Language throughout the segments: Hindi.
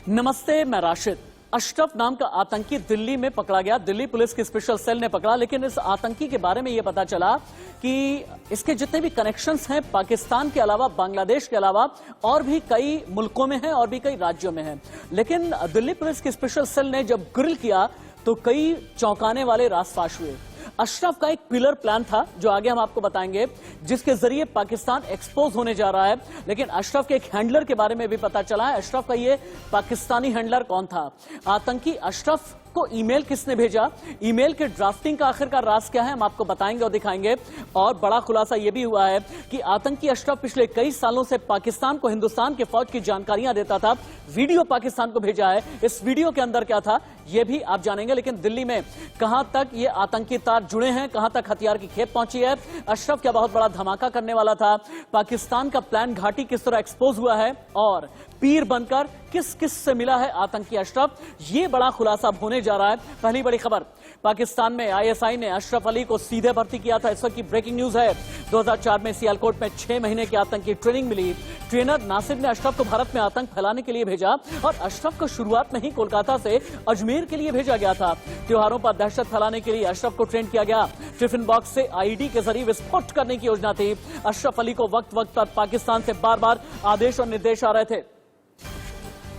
नमस्ते, मैं राशिद। अशरफ नाम का आतंकी दिल्ली में पकड़ा गया। दिल्ली पुलिस की स्पेशल सेल ने पकड़ा, लेकिन इस आतंकी के बारे में यह पता चला कि इसके जितने भी कनेक्शंस हैं पाकिस्तान के अलावा, बांग्लादेश के अलावा और भी कई मुल्कों में हैं और भी कई राज्यों में हैं। लेकिन दिल्ली पुलिस की स्पेशल सेल ने जब ग्रिल किया तो कई चौंकाने वाले राज़ हुए। अशरफ का एक पिलर प्लान था जो आगे हम आपको बताएंगे, जिसके जरिए पाकिस्तान एक्सपोज होने जा रहा है। लेकिन अशरफ के एक हैंडलर के बारे में भी पता चला है। अशरफ का ये पाकिस्तानी हैंडलर कौन था? आतंकी अशरफ को ईमेल किसने भेजा? ईमेल के ड्राफ्टिंग का आखिरकार राज क्या है, हम आपको बताएंगे और दिखाएंगे। और बड़ा खुलासा यह भी हुआ है कि आतंकी अशरफ पिछले कई सालों से पाकिस्तान को हिंदुस्तान के फौज की जानकारियां देता था। वीडियो पाकिस्तान को भेजा है। इस वीडियो के अंदर क्या था यह भी आप जानेंगे। लेकिन दिल्ली में कहां तक ये आतंकी तार जुड़े हैं, कहां तक हथियार की खेप पहुंची है, अशरफ क्या बहुत बड़ा धमाका करने वाला था, पाकिस्तान का प्लान घाटी किस तरह एक्सपोज हुआ है और पीर बनकर किस किस से मिला है आतंकी अशरफ, ये बड़ा खुलासा होने जा रहा है। पहली बड़ी खबर, पाकिस्तान में आईएसआई ने अशरफ अली को सीधे भर्ती किया था। इस वक्त की ब्रेकिंग न्यूज है। 2004 में सियालकोट में 6 महीने की आतंकी ट्रेनिंग मिली। ट्रेनर नासिर ने अशरफ को भारत में आतंक फैलाने के लिए भेजा और अशरफ को शुरुआत में ही कोलकाता से अजमेर के लिए भेजा गया था। त्योहारों पर दहशत फैलाने के लिए अशरफ को ट्रेन किया गया। टिफिन बॉक्स से आईडी के जरिए विस्फोट करने की योजना थी। अशरफ अली को वक्त वक्त पर पाकिस्तान से बार बार आदेश और निर्देश आ रहे थे।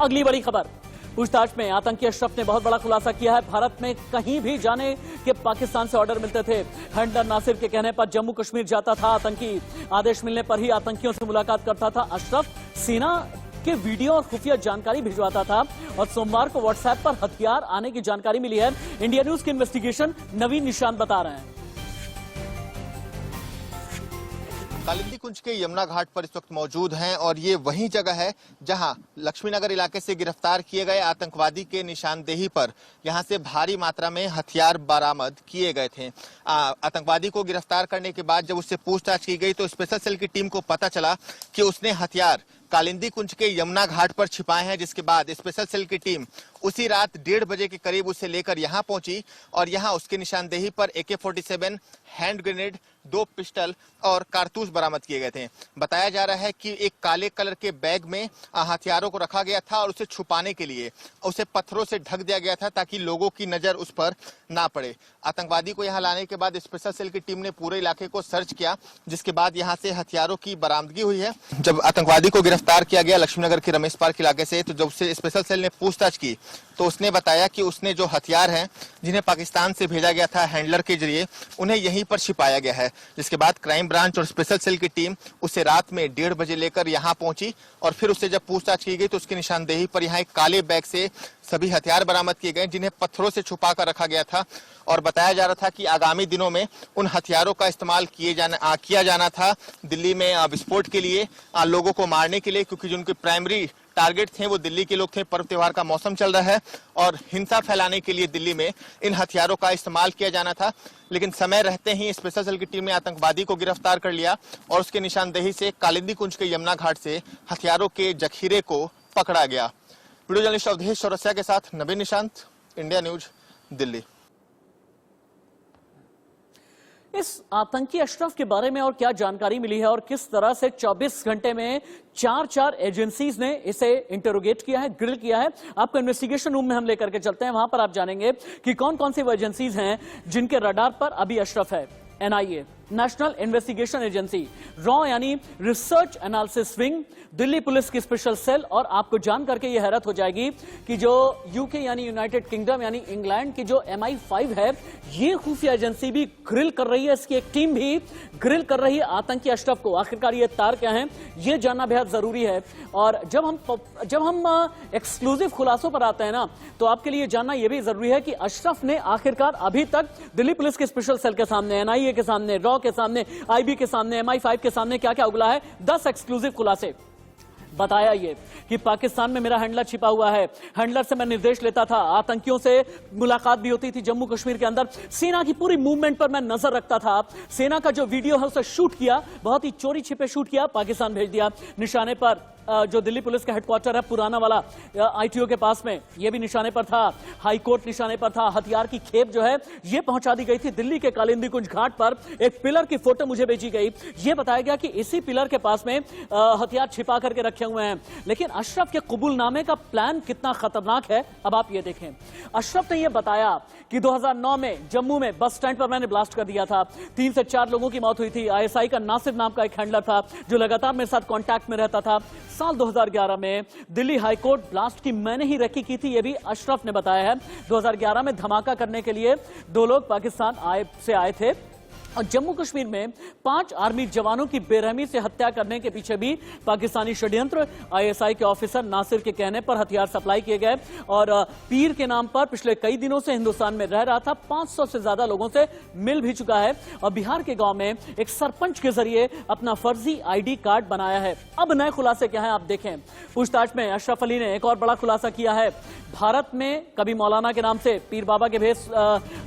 अगली बड़ी खबर, पूछताछ में आतंकी अशरफ ने बहुत बड़ा खुलासा किया है। भारत में कहीं भी जाने के पाकिस्तान से ऑर्डर मिलते थे। हैंडलर नासिर के कहने पर जम्मू कश्मीर जाता था आतंकी। आदेश मिलने पर ही आतंकियों से मुलाकात करता था अशरफ। सेना के वीडियो और खुफिया जानकारी भिजवाता था और सोमवार को व्हाट्सएप पर हथियार आने की जानकारी मिली है। इंडिया न्यूज की इन्वेस्टिगेशन नवीन निशान बता रहे हैं। कालिंदी कुंज के यमुना घाट पर इस वक्त मौजूद हैं और ये वही जगह है जहां लक्ष्मीनगर इलाके से गिरफ्तार किए गए आतंकवादी के निशानदेही पर यहां से भारी मात्रा में हथियार बरामद किए गए थे। आतंकवादी को गिरफ्तार करने के बाद जब उससे पूछताछ की गई तो स्पेशल सेल की टीम को पता चला कि उसने हथियार कालिंदी कुंज के यमुना घाट पर छिपाए हैं, जिसके बाद स्पेशल सेल की टीम उसी रात 1:30 बजे के करीब उसे लेकर यहां पहुंची और यहां उसके निशानदेही पर AK-47, हैंड ग्रेनेड, 2 पिस्टल और कारतूस बरामद किए गए थे। बताया जा रहा है कि एक काले कलर के बैग में हथियारों को रखा गया था और उसे छुपाने के लिए उसे पत्थरों से ढक दिया गया था ताकि लोगों की नजर उस पर ना पड़े। आतंकवादी को यहां लाने के बाद स्पेशल सेल की टीम ने पूरे इलाके को सर्च किया, जिसके बाद यहां से हथियारों की बरामदगी हुई है। जब आतंकवादी को गिरफ्तार किया गया लक्ष्मीनगर के रमेश पार्क इलाके से, तो जब उससे स्पेशल सेल ने पूछताछ की तो उसने बताया कि उसने जो हथियार हैं जिन्हें पाकिस्तान से भेजा गया था हैंडलर के जरिए, उन्हें यहीं पर छिपाया गया है। जिसके बाद क्राइम ब्रांच और स्पेशल सेल की टीम उसे रात में 1:30 बजे लेकर यहां पहुंची और फिर उससे जब पूछताछ की गई तो उसकी निशानदेही पर यहाँ एक काले बैग से सभी हथियार बरामद किए गए जिन्हें पत्थरों से छुपा कर रखा गया था और बताया जा रहा था कि आगामी दिनों में उन हथियारों का इस्तेमाल किया जाना था दिल्ली में विस्फोट के लिए, लोगों को मारने के लिए, क्योंकि जो उनके प्राइमरी टारगेट थे वो दिल्ली के लोग थे। पर्व त्योहार का मौसम चल रहा है और हिंसा फैलाने के लिए दिल्ली में इन हथियारों का इस्तेमाल किया जाना था। लेकिन समय रहते ही स्पेशल सेल की टीम ने आतंकवादी को गिरफ्तार कर लिया और उसके निशानदेही से कालिंदी कुंज के यमुना घाट से हथियारों के जखीरे को पकड़ा गया। वीडियो जर्नलिस्ट अवधेश चौरसिया के साथ नवीन निशांत, इंडिया न्यूज, दिल्ली। इस आतंकी अशरफ के बारे में और क्या जानकारी मिली है और किस तरह से 24 घंटे में 4 एजेंसीज ने इसे इंटरोगेट किया है, ग्रिल किया है, आपको इन्वेस्टिगेशन रूम में हम लेकर के चलते हैं। वहां पर आप जानेंगे कि कौन कौन सी वो एजेंसीज हैं जिनके रडार पर अभी अशरफ है। NIA, नेशनल इन्वेस्टिगेशन एजेंसी, रॉ यानी research analysis wing, Delhi police की स्पेशल सेल। और आपको जान करके यह हैरत हो जाएगी कि जो यूके यानी यूनाइटेड किंगडम यानी इंग्लैंड की जो MI5 है, ये खुफिया एजेंसी भी ग्रिल कर रही है, इसकी एक टीम भी ग्रिल कर रही है आतंकी अशरफ को। आखिरकार ये तार क्या हैं, ये जानना बेहद जरूरी है। और जब हम एक्सक्लूसिव खुलासों पर आते हैं ना, तो आपके लिए जानना यह भी जरूरी है कि अशरफ ने आखिरकार अभी तक दिल्ली पुलिस के स्पेशल सेल के सामने, NIA के सामने, रॉ के सामने, IB के सामने, MI5 के सामने क्या क्या उगला है। 10 एक्सक्लूसिव खुलासे। बताया ये कि पाकिस्तान में मेरा हैंडलर छिपा हुआ है, हैंडलर से मैं निर्देश लेता था, आतंकियों से मुलाकात भी होती थी जम्मू कश्मीर के अंदर, सेना की पूरी मूवमेंट पर मैं नजर रखता था, सेना का जो वीडियो है उसे शूट किया, बहुत ही चोरी छिपे शूट किया, पाकिस्तान भेज दिया, निशाने पर जो दिल्ली पुलिस का हेडक्वार्टर है पुराना वाला आईटीओ के पास में, ये भी निशाने पर था, हाई कोर्ट निशाने पर था, हथियार की खेप जो है ये पहुंचा दी गई थी दिल्ली के कालिंदी कुंज घाट पर। एक पिलर की फोटो मुझे भेजी गई, ये बताया गया कि इसी पिलर के पास में हथियार छिपा करके रखे हुए हैं। लेकिन अशरफ के कबूलनामे का प्लान कितना खतरनाक है अब आप ये देखें। अशरफ ने यह बताया कि 2009 में जम्मू में बस स्टैंड पर मैंने ब्लास्ट कर दिया था, 3 से 4 लोगों की मौत हुई थी। आईएसआई का नासिर नाम का एक हैंडलर था जो लगातार मेरे साथ कांटेक्ट में रहता था। साल 2011 में दिल्ली हाईकोर्ट ब्लास्ट की मैंने ही रेकी की थी, यह भी अशरफ ने बताया है। 2011 में धमाका करने के लिए 2 लोग पाकिस्तान से आए थे और जम्मू कश्मीर में 5 आर्मी जवानों की बेरहमी से हत्या करने के पीछे भी पाकिस्तानी षड्यंत्र। आईएसआई के ऑफिसर नासिर के कहने पर हथियार सप्लाई किए गए और पीर के नाम पर पिछले कई दिनों से हिंदुस्तान में रह रहा था, 500 से ज्यादा लोगों से मिल भी चुका है और बिहार के गांव में एक सरपंच के जरिए अपना फर्जी आईडी कार्ड बनाया है। अब नए खुलासे क्या है आप देखें। पूछताछ में अशरफ अली ने एक और बड़ा खुलासा किया है। भारत में कभी मौलाना के नाम से पीर बाबा के भेष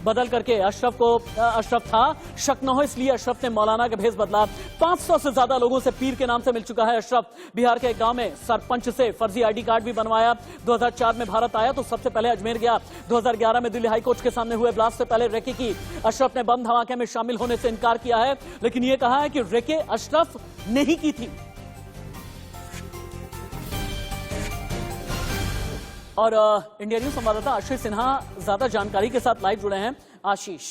बदल करके अशरफ था, शक न हो इसलिए अशरफ ने मौलाना का भेष बदला। 500 से ज्यादा लोगों से पीर के नाम से मिल चुका है अशरफ। बिहार के एक गांव में सरपंच से फर्जी आईडी कार्ड भी बनवाया। 2004 में भारत आया तो सबसे पहले अजमेर गया। 2011 में दिल्ली हाईकोर्ट के सामने हुए ब्लास्ट से पहले रेकी की। अशरफ ने बम धमाके में शामिल होने से इनकार किया है, लेकिन यह कहा है कि रेके अशरफ ने ही की थी। और इंडिया न्यूज संवाददाता आशीष सिन्हा ज्यादा जानकारी के साथ लाइव जुड़े हैं। आशीष,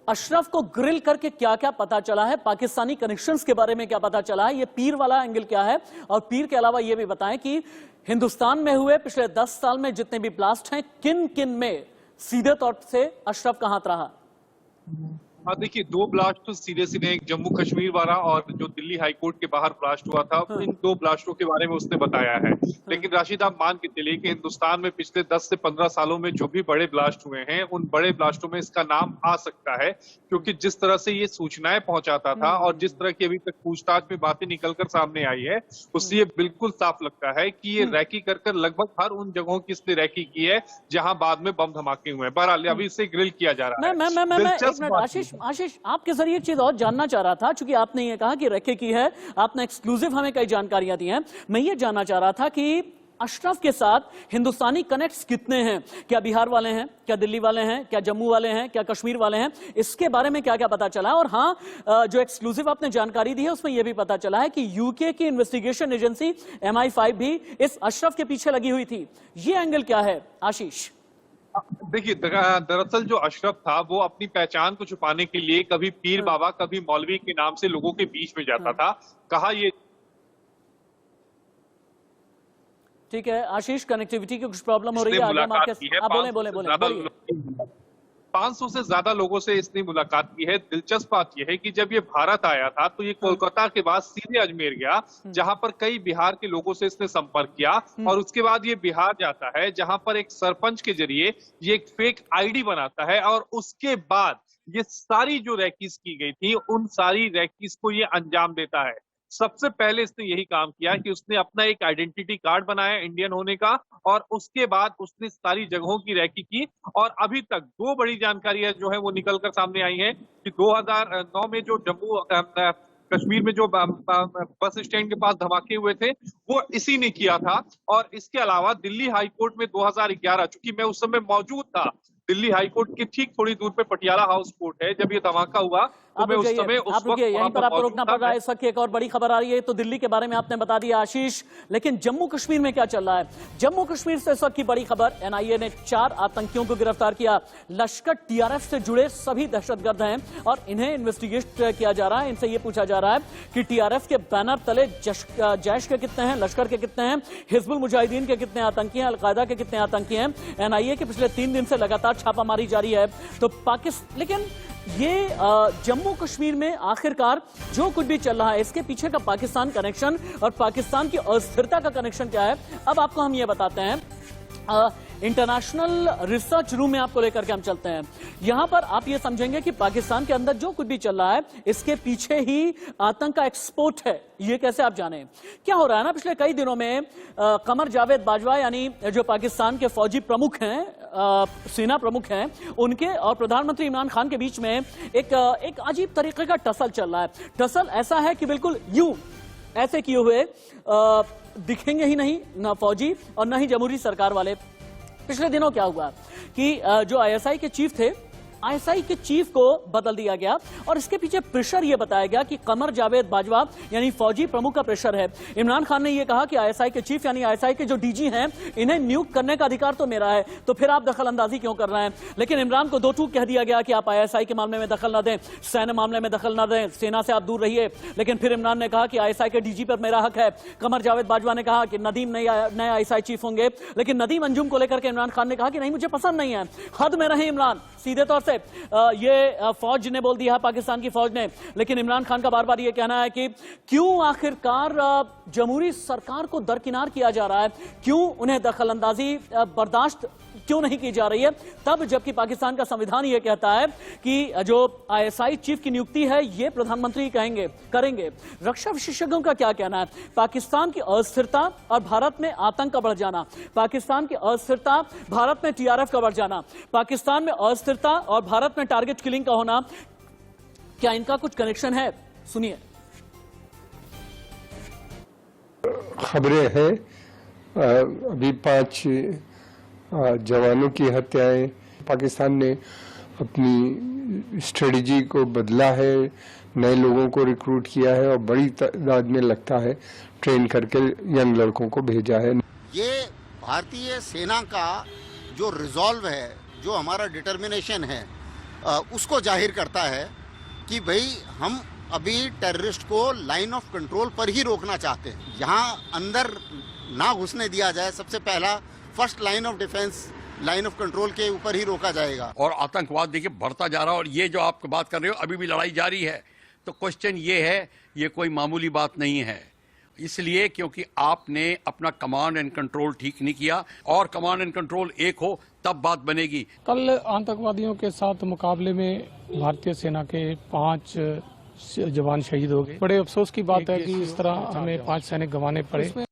अशरफ को ग्रिल करके क्या क्या पता चला है, पाकिस्तानी कनेक्शंस के बारे में क्या पता चला है, ये पीर वाला एंगल क्या है, और पीर के अलावा ये भी बताएं कि हिंदुस्तान में हुए पिछले 10 साल में जितने भी ब्लास्ट हैं किन किन में सीधे तौर से अशरफ का हाथ रहा। हाँ देखिए, 2 ब्लास्ट तो सीधे सीधे, एक जम्मू कश्मीर वाला और जो दिल्ली हाईकोर्ट के बाहर ब्लास्ट हुआ था, इन 2 ब्लास्टों के बारे में उसने बताया है। लेकिन राशिद, आप मान के चलिए कि हिंदुस्तान में पिछले 10 से 15 सालों में जो भी बड़े ब्लास्ट हुए हैं, उन बड़े ब्लास्टों में इसका नाम आ सकता है, क्योंकि जिस तरह से ये सूचनाएं पहुंचाता था और जिस तरह की अभी तक पूछताछ में बातें निकलकर सामने आई है, उससे ये बिल्कुल साफ लगता है कि ये रैकी कर लगभग हर उन जगहों की इसने रैकी की है जहां बाद में बम धमाके हुए हैं। बहरहाल अभी इसे ग्रिल किया जा रहा है। आशीष, आपके जरिए एक चीज और जानना चाह रहा था, क्योंकि आपने ये कहा कि रेके की है, आपने एक्सक्लूसिव हमें कई जानकारियां दी हैं। मैं ये जानना चाह रहा था कि अशरफ के साथ हिंदुस्तानी कनेक्ट्स कितने हैं, क्या बिहार वाले हैं, क्या दिल्ली वाले हैं, क्या जम्मू वाले हैं, क्या कश्मीर वाले हैं, इसके बारे में क्या क्या पता चला। और हाँ, जो एक्सक्लूसिव आपने जानकारी दी है उसमें यह भी पता चला है कि यूके की इन्वेस्टिगेशन एजेंसी MI5 भी इस अशरफ के पीछे लगी हुई थी। ये एंगल क्या है आशीष? देखिए, दरअसल जो अशरफ था वो अपनी पहचान को छुपाने के लिए कभी पीर बाबा कभी मौलवी के नाम से लोगों के बीच में जाता था। कहा ये ठीक है आशीष, कनेक्टिविटी की कुछ प्रॉब्लम हो रही है, आगे हम आपके बोले 500 से ज्यादा लोगों से इसने मुलाकात की है। दिलचस्प बात यह है कि जब ये भारत आया था तो ये कोलकाता के बाद सीधे अजमेर गया, जहां पर कई बिहार के लोगों से इसने संपर्क किया, और उसके बाद ये बिहार जाता है जहां पर एक सरपंच के जरिए ये एक फेक आईडी बनाता है, और उसके बाद ये सारी जो रैकीज की गई थी उन सारी रैकीज को ये अंजाम देता है। सबसे पहले इसने यही काम किया कि उसने अपना एक आइडेंटिटी कार्ड बनाया इंडियन होने का, और उसके बाद उसने सारी जगहों की रैकी की। और अभी तक 2 बड़ी जानकारियां जो है वो निकलकर सामने आई हैं कि 2009 में जो जम्मू कश्मीर में जो बस स्टैंड के पास धमाके हुए थे वो इसी ने किया था। और इसके अलावा दिल्ली हाईकोर्ट में 2011, चूंकि मैं उस समय मौजूद था, दिल्ली हाईकोर्ट के ठीक थोड़ी दूर पे पटियाला हाउस कोर्ट है, जब ये धमाका हुआ तो मैं उस समय यहीं पर आपको रोकना पड़ रहा है। इस वक्त एक और बड़ी खबर आ रही है, तो दिल्ली के बारे में आपने बता दिया आशीष, लेकिन जम्मू कश्मीर में क्या चल रहा है? जम्मू कश्मीर से इस वक्त की बड़ी खबर, NIA ने 4 आतंकियों को गिरफ्तार किया। लश्कर TRF से जुड़े सभी दहशतगर्द हैं और इन्हें इन्वेस्टिगेट किया जा रहा है। इनसे यह पूछा जा रहा है कि TRF के बैनर तले जैश के कितने हैं, लश्कर के कितने हैं, हिजबुल मुजाहिदीन के कितने आतंकी हैं, अलकायदा के कितने आतंकी हैं। NIA के पिछले 3 दिन से लगातार छापामारी जारी है। तो पाकिस्तान, लेकिन ये जम्मू कश्मीर में आखिरकार जो कुछ भी चल रहा है इसके पीछे का पाकिस्तान कनेक्शन और पाकिस्तान की अस्थिरता का कनेक्शन क्या है, अब आपको हम ये बताते हैं। इंटरनेशनल रिसर्च रूम में आपको लेकर के हम चलते हैं। यहां पर आप ये समझेंगे कि पाकिस्तान के अंदर जो कुछ भी चल रहा है इसके पीछे ही आतंक का एक्सपोर्ट है। ये कैसे आप जाने क्या हो रहा है ना, पिछले कई दिनों में कमर जावेद बाजवा यानी जो पाकिस्तान के फौजी प्रमुख हैं, सेना प्रमुख हैं, उनके और प्रधानमंत्री इमरान खान के बीच में एक अजीब तरीके का टसल चल रहा है। टसल ऐसा है कि बिल्कुल यूं ऐसे किए हुए दिखेंगे ही नहीं, ना फौजी और ना ही जमहूरी सरकार वाले। पिछले दिनों क्या हुआ कि जो आईएसआई के चीफ थे, आईएसआई के चीफ को बदल दिया गया और इसके पीछे प्रेशर यह बताया गया कि कमर जावेद बाजवा यानी फौजी प्रमुख का प्रेशर है। इमरान खान ने यह कहा कि आईएसआई के चीफ यानी आईएसआई के जो डीजी हैं, इन्हें नियुक्त करने का अधिकार तो मेरा है, तो फिर आप दखल अंदाजी क्यों कर रहे हैं। लेकिन इमरान को दो टूक कह दिया गया कि आप आईएसआई के मामले में दखल न दें, सैन्य मामले में दखल न दें, सेना से आप दूर रहिए। लेकिन फिर इमरान ने कहा कि आईएसआई के डीजी पर मेरा हक है। कमर जावेद बाजवा ने कहा कि नदीम नए आईएसआई चीफ होंगे, लेकिन नदीम अंजुम को लेकर के इमरान खान ने कहा कि नहीं, मुझे पसंद नहीं है। हद में रहे इमरान, सीधे तौर से ये फौज ने बोल दिया, पाकिस्तान की फौज ने। लेकिन इमरान खान का बार बार ये कहना है कि क्यों आखिरकार जमहूरी सरकार को दरकिनार किया जा रहा है, क्यों उन्हें दखल अंदाजी बर्दाश्त क्यों नहीं की जा रही है, तब जबकि पाकिस्तान का संविधान यह कहता है कि जो आईएसआई चीफ की नियुक्ति है ये प्रधानमंत्री करेंगे। रक्षा विशेषज्ञों का क्या कहना है? पाकिस्तान की अस्थिरता और भारत में आतंक का बढ़ जाना, पाकिस्तान की अस्थिरता, भारत में टीआरएफ का बढ़ जाना, पाकिस्तान में अस्थिरता और भारत में टारगेट किलिंग का होना, क्या इनका कुछ कनेक्शन है? सुनिए। खबरें हैं अभी 5 जवानों की हत्याएं, पाकिस्तान ने अपनी स्ट्रेटजी को बदला है, नए लोगों को रिक्रूट किया है और बड़ी तादाद में लगता है ट्रेन करके यंग लड़कों को भेजा है। ये भारतीय सेना का जो रिजॉल्व है, जो हमारा डिटर्मिनेशन है, उसको जाहिर करता है कि भाई हम अभी टेररिस्ट को लाइन ऑफ कंट्रोल पर ही रोकना चाहते हैं, यहाँ अंदर ना घुसने दिया जाए। सबसे पहला first line of defence, line of control के ऊपर ही रोका जाएगा। और आतंकवाद देखिए बढ़ता जा रहा है, और ये जो आप बात कर रहे हो अभी भी लड़ाई जारी है। तो क्वेश्चन ये है, ये कोई मामूली बात नहीं है, इसलिए क्योंकि आपने अपना कमांड एंड कंट्रोल ठीक नहीं किया, और कमांड एंड कंट्रोल एक हो तब बात बनेगी। कल आतंकवादियों के साथ मुकाबले में भारतीय सेना के 5 जवान शहीद हो गए। बड़े अफसोस की बात है कि इस तरह हमें 5 सैनिक गंवाने पड़े।